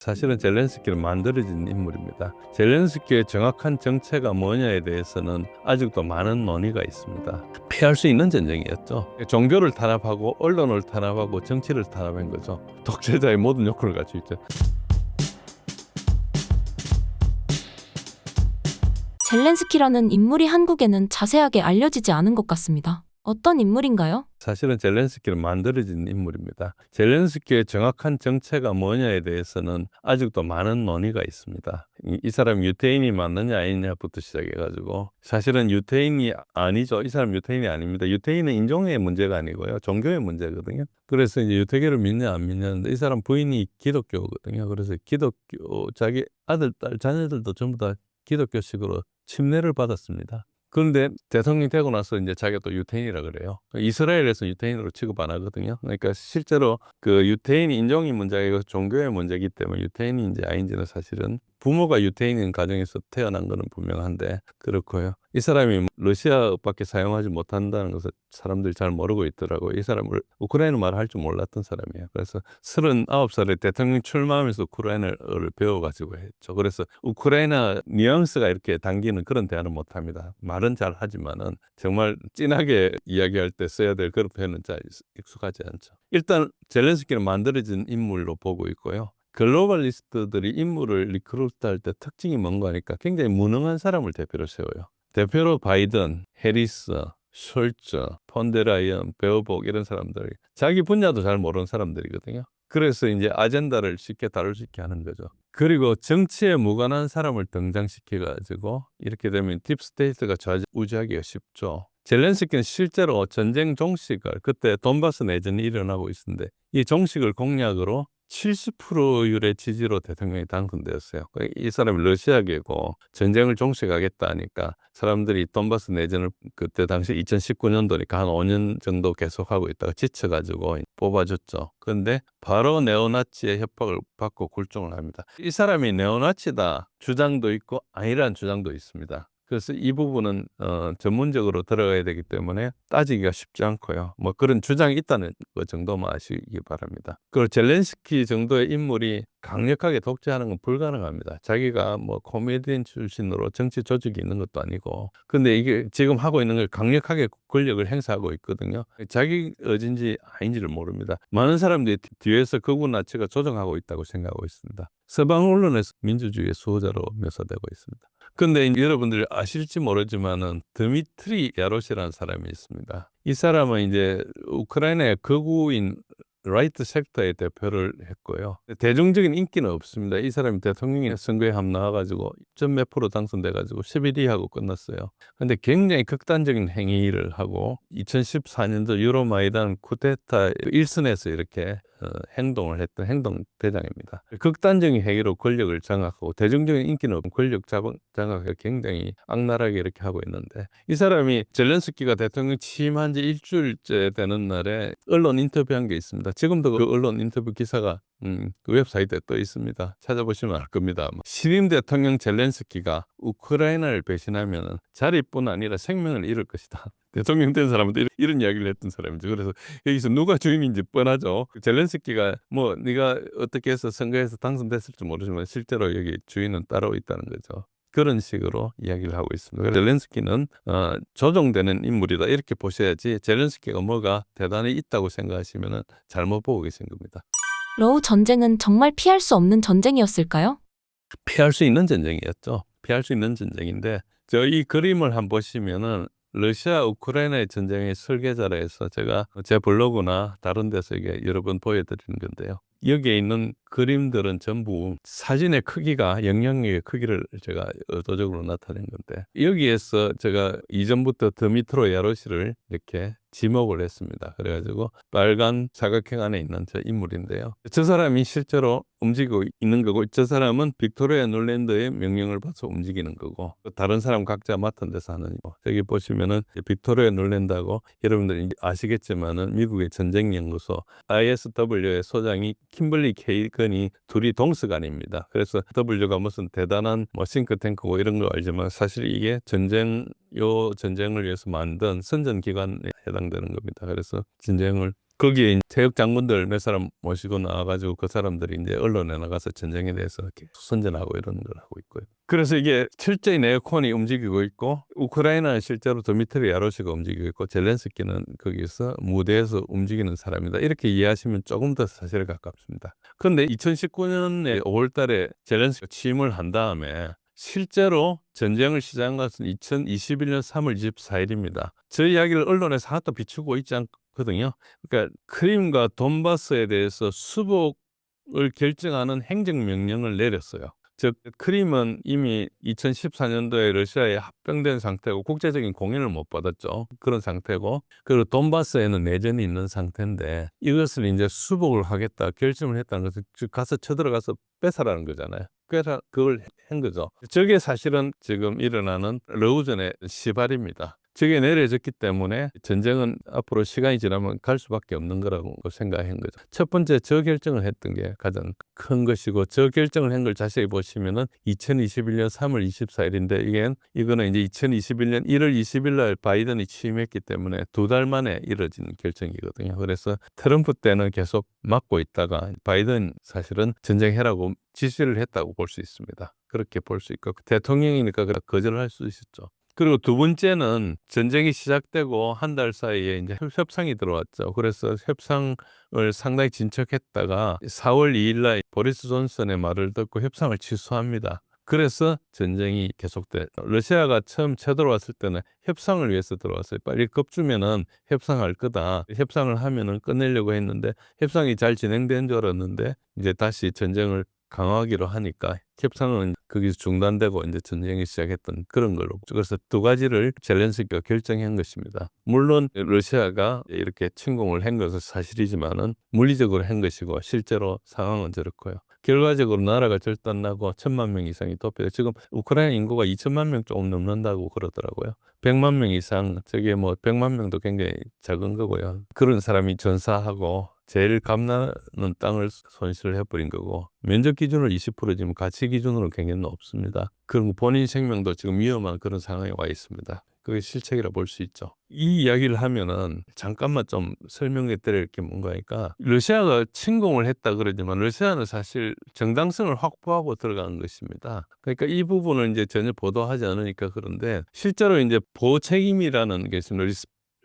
사실은 젤렌스키는 만들어진 인물입니다. 젤렌스키의 정확한 정체가 뭐냐에 대해서는 아직도 많은 논의가 있습니다. 피할 수 있는 전쟁이었죠. 종교를 탄압하고 언론을 탄압하고 정치를 탄압한 거죠. 독재자의 모든 요건을 갖추고 있죠. 젤렌스키라는 인물이 한국에는 자세하게 알려지지 않은 것 같습니다. 어떤 인물인가요? 사실은 젤렌스키는 만들어진 인물입니다. 젤렌스키의 정확한 정체가 뭐냐에 대해서는 아직도 많은 논의가 있습니다. 이 사람 유태인이 맞느냐 아니냐부터 시작해가지고 사실은 유태인이 아니죠. 이 사람 유태인이 아닙니다. 유태인은 인종의 문제가 아니고요. 종교의 문제거든요. 그래서 이제 유태교를 믿냐 안 믿냐인데 이 사람 부인이 기독교거든요. 그래서 기독교 자기 아들, 딸, 자녀들도 전부 다 기독교식으로 침례를 받았습니다. 그런데 대통령이 되고 나서 이제 자기가 또 유태인이라 그래요. 이스라엘에서 유태인으로 취급 안 하거든요. 그러니까 실제로 그 유태인 인종이 문제이고 종교의 문제이기 때문에 유태인인지 아닌지는 사실은 부모가 유태인인 가정에서 태어난 거는 분명한데 그렇고요. 이 사람이 러시아밖에 사용하지 못한다는 것을 사람들이 잘 모르고 있더라고요. 이 사람을 우크라이나 말을 할 줄 몰랐던 사람이에요. 그래서 39살에 대통령 출마하면서 우크라이나어를 배워가지고 했죠. 그래서 우크라이나 뉘앙스가 이렇게 당기는 그런 대화는 못합니다. 말은 잘 하지만은 정말 진하게 이야기할 때 써야 될 그런 표현은 잘 익숙하지 않죠. 일단 젤렌스키는 만들어진 인물로 보고 있고요. 글로벌리스트들이 인물을 리크루트할 때 특징이 뭔가 하니까 굉장히 무능한 사람을 대표로 세워요. 대표로 바이든, 해리스, 숄츠, 폰데라이언, 베어복 이런 사람들이 자기 분야도 잘 모르는 사람들이거든요. 그래서 이제 아젠다를 쉽게 다룰 수 있게 하는 거죠. 그리고 정치에 무관한 사람을 등장시켜가지고 이렇게 되면 딥스테이트가 좌지우지하기가 쉽죠. 젤렌스키는 실제로 전쟁 종식을 그때 돈바스 내전이 일어나고 있었는데 이 종식을 공약으로 70%율의 지지로 대통령이 당선되었어요. 이 사람이 러시아계고 전쟁을 종식하겠다 하니까 사람들이 돈바스 내전을 그때 당시 2019년도니까 한 5년 정도 계속하고 있다가 지쳐가지고 뽑아줬죠. 그런데 바로 네오나치의 협박을 받고 굴종을 합니다. 이 사람이 네오나치다 주장도 있고 아니라는 주장도 있습니다. 그래서 이 부분은 전문적으로 들어가야 되기 때문에 따지기가 쉽지 않고요. 뭐 그런 주장이 있다는 것 정도만 아시기 바랍니다. 그리고 젤렌스키 정도의 인물이 강력하게 독재하는 건 불가능합니다. 자기가 뭐 코미디언 출신으로 정치 조직이 있는 것도 아니고 근데 이게 지금 하고 있는 걸 강력하게 권력을 행사하고 있거든요. 자기 의지인지 아닌지를 모릅니다. 많은 사람들이 뒤에서 극우 나치가 조정하고 있다고 생각하고 있습니다. 서방 언론에서 민주주의의 수호자로 묘사되고 있습니다. 근데 여러분들이 아실지 모르지만은 드미트리 야로시라는 사람이 있습니다. 이 사람은 이제 우크라이나의 극우인 라이트 섹터의 대표를 했고요. 대중적인 인기는 없습니다. 이 사람이 대통령의 선거에 한번 나와가지고 1몇 프로 당선돼가지고 11위하고 끝났어요. 근데 굉장히 극단적인 행위를 하고 2014년도 유로마이단 쿠데타 일선에서 이렇게 행동을 했던 행동대장입니다. 극단적인 행위로 권력을 장악하고 대중적인 인기는 없는 권력 장악을 굉장히 악랄하게 이렇게 하고 있는데 이 사람이 젤렌스키가 대통령 취임한 지 일주일째 되는 날에 언론 인터뷰한 게 있습니다. 지금도 그 언론 인터뷰 기사가 그 웹사이트에 떠 있습니다. 찾아보시면 알 겁니다. 신임 대통령 젤렌스키가 우크라이나를 배신하면 자리뿐 아니라 생명을 잃을 것이다. 대통령 된 사람은 이런 이야기를 했던 사람이죠. 그래서 여기서 누가 주인인지 뻔하죠. 젤렌스키가 뭐 네가 어떻게 해서 선거에서 당선됐을지 모르지만 실제로 여기 주인은 따로 있다는 거죠. 그런 식으로 이야기를 하고 있습니다. 그래서 젤렌스키는 조종되는 인물이다 이렇게 보셔야지 젤렌스키가 뭐가 대단히 있다고 생각하시면 잘못 보고 계신 겁니다. 러우 전쟁은 정말 피할 수 없는 전쟁이었을까요? 피할 수 있는 전쟁이었죠. 피할 수 있는 전쟁인데 이 그림을 한번 보시면은 러시아 우크라이나의 전쟁의 설계자라 해서 제가 제 블로그나 다른 데서 이게 여러 번 보여드리는 건데요. 여기에 있는 그림들은 전부 사진의 크기가 영향력의 크기를 제가 의도적으로 나타낸 건데 여기에서 제가 이전부터 드미트로 야로시를 이렇게 지목을 했습니다. 그래가지고 빨간 사각형 안에 있는 저 인물인데요. 저 사람이 실제로 움직이고 있는 거고 저 사람은 빅토리아 놀랜드의 명령을 받아서 움직이는 거고 다른 사람 각자 맡은 데서 하는 거. 여기 보시면은 빅토리아 놀랜드하고 여러분들이 아시겠지만은 미국의 전쟁연구소 ISW의 소장이 kimberly 케이건이 둘이 동서간입니다. 그래서 W가 무슨 대단한 뭐 싱크탱크고 이런 거 알지만 사실 이게 전쟁을 위해서 만든 선전기관에 해당되는 겁니다. 그래서 전쟁을 거기에 퇴역 장군들 몇 사람 모시고 나와가지고 그 사람들이 이제 언론에 나가서 전쟁에 대해서 이렇게 선전하고 이런 걸 하고 있고요. 그래서 이게 철저히 네오콘이 움직이고 있고 우크라이나는 실제로 드미트리 야로시가 움직이고 있고 젤렌스키는 거기서 무대에서 움직이는 사람이다. 이렇게 이해하시면 조금 더 사실에 가깝습니다. 그런데 2019년에 5월 달에 젤렌스키가 취임을 한 다음에 실제로 전쟁을 시작한 것은 2021년 3월 24일입니다. 저 이야기를 언론에서 하나도 비추고 있지 않거든요. 그러니까 크림과 돈바스에 대해서 수복을 결정하는 행정명령을 내렸어요. 즉 크림은 이미 2014년도에 러시아에 합병된 상태고 국제적인 공인을 못 받았죠. 그런 상태고 그리고 돈바스에는 내전이 있는 상태인데 이것을 이제 수복을 하겠다 결심을 했다는 것은 즉 가서 쳐들어가서 뺏어라는 거잖아요. 그래서 그걸 한 거죠. 저게 사실은 지금 일어나는 러우전의 시발입니다. 저게 내려졌기 때문에 전쟁은 앞으로 시간이 지나면 갈 수밖에 없는 거라고 생각한 거죠. 첫 번째 저 결정을 했던 게 가장 큰 것이고 저 결정을 한 걸 자세히 보시면은 2021년 3월 24일인데 이거는 이제 2021년 1월 20일 날 바이든이 취임했기 때문에 2달 만에 이뤄진 결정이거든요. 그래서 트럼프 때는 계속 막고 있다가 바이든 사실은 전쟁해라고 지시를 했다고 볼 수 있습니다. 그렇게 볼 수 있고 대통령이니까 거절할 수 있었죠. 그리고 두 번째는 전쟁이 시작되고 한 달 사이에 이제 협상이 들어왔죠. 그래서 협상을 상당히 진척했다가 4월 2일 날 보리스 존슨의 말을 듣고 협상을 취소합니다. 그래서 전쟁이 계속돼. 러시아가 처음 쳐들어왔을 때는 협상을 위해서 들어왔어요. 빨리 겁주면은 협상할 거다. 협상을 하면은 끝내려고 했는데 협상이 잘 진행된 줄 알았는데 이제 다시 전쟁을 강화하기로 하니까 협상은 거기서 중단되고 이제 전쟁이 시작했던 그런 걸로. 그래서 두 가지를 젤렌스키가 결정한 것입니다. 물론 러시아가 이렇게 침공을 한 것은 사실이지만은 물리적으로 한 것이고 실제로 상황은 저렇고요. 결과적으로 나라가 절단나고 1,000만 명 이상이 도피해요. 지금 우크라이나 인구가 2천만 명 조금 넘는다고 그러더라고요. 100만 명 이상, 저게 뭐 100만 명도 굉장히 작은 거고요. 그런 사람이 전사하고 제일 값나는 땅을 손실을 해버린 거고 면적 기준으로 20%지만 가치 기준으로 굉장히 높습니다. 그리고 본인 생명도 지금 위험한 그런 상황에 와 있습니다. 그게 실책이라 볼 수 있죠. 이 이야기를 하면은 잠깐만 좀 설명해 드릴 게 뭔가니까 러시아가 침공을 했다 그러지만 러시아는 사실 정당성을 확보하고 들어간 것입니다. 그러니까 이 부분을 이제 전혀 보도하지 않으니까 그런데 실제로 이제 보호 책임이라는 게 있습니다.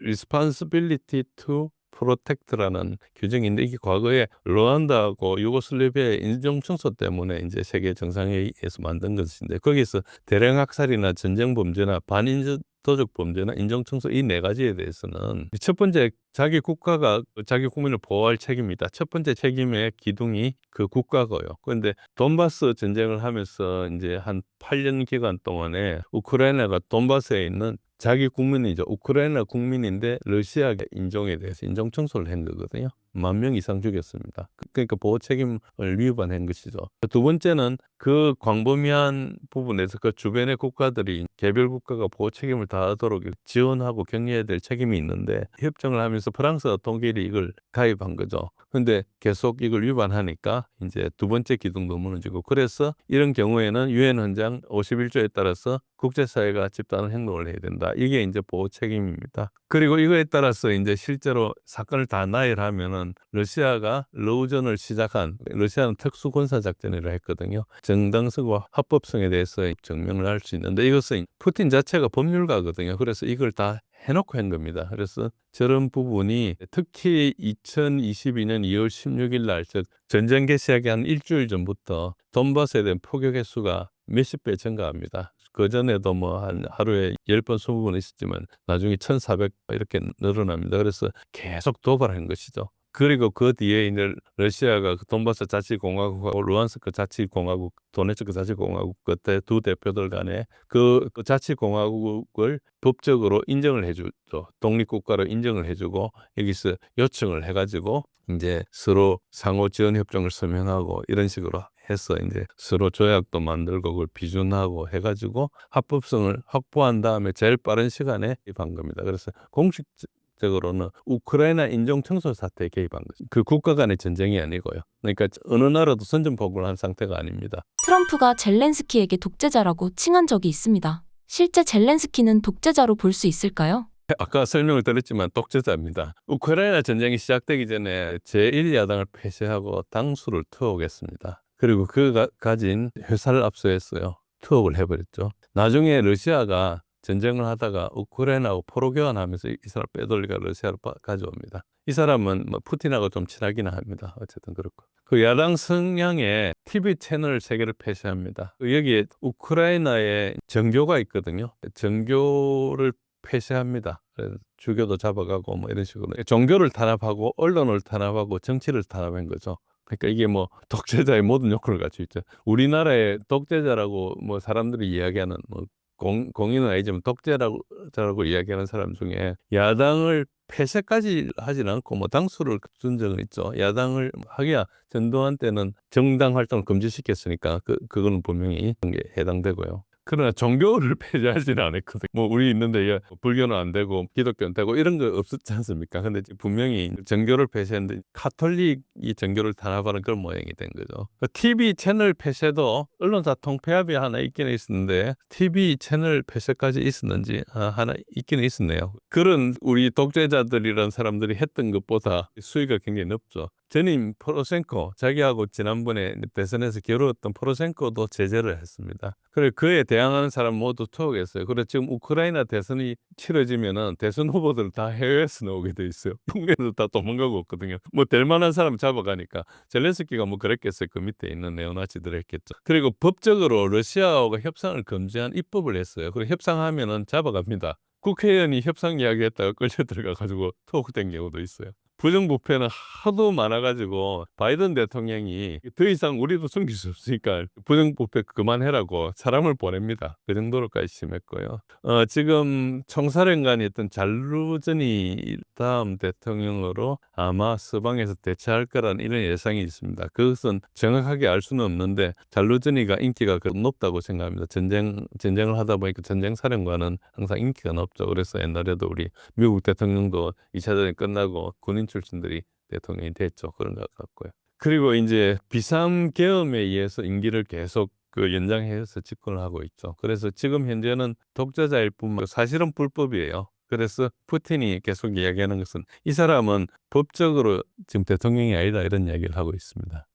Responsibility to 프로텍트라는 규정인데 이게 과거에 르완다하고 유고슬라비아의 인종청소 때문에 이제 세계 정상회의에서 만든 것인데 거기서 대량 학살이나 전쟁 범죄나 반인도적 범죄나 인종청소 이 네 가지에 대해서는 첫 번째 자기 국가가 자기 국민을 보호할 책임이다. 첫 번째 책임의 기둥이 그 국가고요. 그런데 돈바스 전쟁을 하면서 이제 한 8년 기간 동안에 우크라이나가 돈바스에 있는 자기 국민이죠. 우크라이나 국민인데 러시아 인종에 대해서 인종 청소를 한 거거든요. 10,000명 이상 죽였습니다. 그러니까 보호 책임을 위반한 것이죠. 두 번째는 그 광범위한 부분에서 그 주변의 국가들이 개별 국가가 보호 책임을 다하도록 지원하고 격려해야 될 책임이 있는데 협정을 하면서 프랑스와 독일이 이걸 가입한 거죠. 근데 계속 이걸 위반하니까 이제 두 번째 기둥도 무너지고 그래서 이런 경우에는 유엔 헌장 51조에 따라서 국제사회가 집단 행동을 해야 된다. 이게 이제 보호 책임입니다. 그리고 이거에 따라서 이제 실제로 사건을 다 나열하면은 러시아가 러우전을 시작한 러시아는 특수 군사 작전이라 했거든요. 정당성과 합법성에 대해서 증명을 할 수 있는데 이것은 푸틴 자체가 법률가거든요. 그래서 이걸 다 해놓고 한 겁니다. 그래서 저런 부분이 특히 2022년 2월 16일 날, 즉 전쟁 개시하기 한 일주일 전부터 돈바스에 대한 포격 횟수가 몇십 배 증가합니다. 그전에도 뭐 한 하루에 10번, 20번 있었지만 나중에 1,400 이렇게 늘어납니다. 그래서 계속 도발한 것이죠. 그리고 그 뒤에 이제 러시아가 돈바스 자치공화국하고 루안스크 자치공화국, 도네츠크 자치공화국 그때 두 대표들 간에 그 자치공화국을 법적으로 인정을 해주죠. 독립국가로 인정을 해주고 여기서 요청을 해가지고 이제 서로 상호 지원 협정을 서명하고 이런 식으로 해서 이제 서로 조약도 만들고 그걸 비준하고 해가지고 합법성을 확보한 다음에 제일 빠른 시간에 개입한 겁니다. 그래서 공식적으로는 우크라이나 인종청소 사태에 개입한 거죠. 그 국가 간의 전쟁이 아니고요. 그러니까 어느 나라도 선전포고를 한 상태가 아닙니다. 트럼프가 젤렌스키에게 독재자라고 칭한 적이 있습니다. 실제 젤렌스키는 독재자로 볼 수 있을까요? 아까 설명을 드렸지만 독재자입니다. 우크라이나 전쟁이 시작되기 전에 제1야당을 폐쇄하고 당수를 투옥했습니다. 그리고 그가 가진 회사를 압수했어요. 투옥을 해버렸죠. 나중에 러시아가 전쟁을 하다가 우크라이나하고 포로 교환하면서 이 사람 빼돌리가 러시아로 가져옵니다. 이 사람은 뭐 푸틴하고 좀 친하기는 합니다. 어쨌든 그렇고. 그 야당 성향의 TV 채널 3개를 폐쇄합니다. 여기에 우크라이나에 정교가 있거든요. 정교를 폐쇄합니다. 그래서 주교도 잡아가고 뭐 이런 식으로 종교를 탄압하고 언론을 탄압하고 정치를 탄압한 거죠. 그러니까 이게 뭐 독재자의 모든 요건을 갖추고 있죠. 우리나라의 독재자라고 뭐 사람들이 이야기하는 뭐 공인은 아니지만 독재자라고 이야기하는 사람 중에 야당을 폐쇄까지 하진 않고 뭐 당수를 둔 적은 있죠. 야당을 하기야 전두환 때는 정당 활동을 금지시켰으니까 그거는 분명히 해당되고요. 그러나 종교를 폐지하지는 않았거든요. 뭐 우리 있는데 불교는 안 되고 기독교는 되고 이런 거 없었지 않습니까? 근데 분명히 정교를 폐쇄했는데 카톨릭이 정교를 탄압하는 그런 모양이 된 거죠. TV 채널 폐쇄도 언론사 통폐합이 하나 있기는 있었는데 TV 채널 폐쇄까지 있었는지 하나 있기는 있었네요. 그런 우리 독재자들이란 사람들이 했던 것보다 수위가 굉장히 높죠. 전임 포로셴코, 자기하고 지난번에 대선에서 겨루었던 포로셴코도 제재를 했습니다. 그래 그에 대항하는 사람 모두 투옥했어요. 그래 지금 우크라이나 대선이 치러지면은 대선 후보들 다 해외에서 나오게 돼 있어요. 국내에서 다 도망가고 없거든요. 뭐 될 만한 사람 잡아가니까 젤렌스키가 뭐 그랬겠어요. 그 밑에 있는 네오나치들 했겠죠. 그리고 법적으로 러시아하고 협상을 금지한 입법을 했어요. 그리고 협상하면은 잡아갑니다. 국회의원이 협상 이야기했다가 끌려 들어가가지고 투옥된 경우도 있어요. 부정부패는 하도 많아가지고 바이든 대통령이 더 이상 우리도 숨길 수 없으니까 부정부패 그만해라고 사람을 보냅니다. 그 정도로까지 심했고요. 지금 총사령관이었던 잘루즈니 다음 대통령으로 아마 서방에서 대체할 거라는 이런 예상이 있습니다. 그것은 정확하게 알 수는 없는데 잘루즈니가 인기가 높다고 생각합니다. 전쟁을 하다 보니까 전쟁사령관은 항상 인기가 높죠. 그래서 옛날에도 우리 미국 대통령도 2차 대전이 끝나고 군인 출신들이 대통령이 됐죠. 그런 것 같고요. 그리고 이제 비상계엄에 의해서 임기를 계속 연장해서 집권을 하고 있죠. 그래서 지금 현재는 독재자일 뿐만 사실은 불법이에요. 그래서 푸틴이 계속 이야기하는 것은 이 사람은 법적으로 지금 대통령이 아니다 이런 이야기를 하고 있습니다.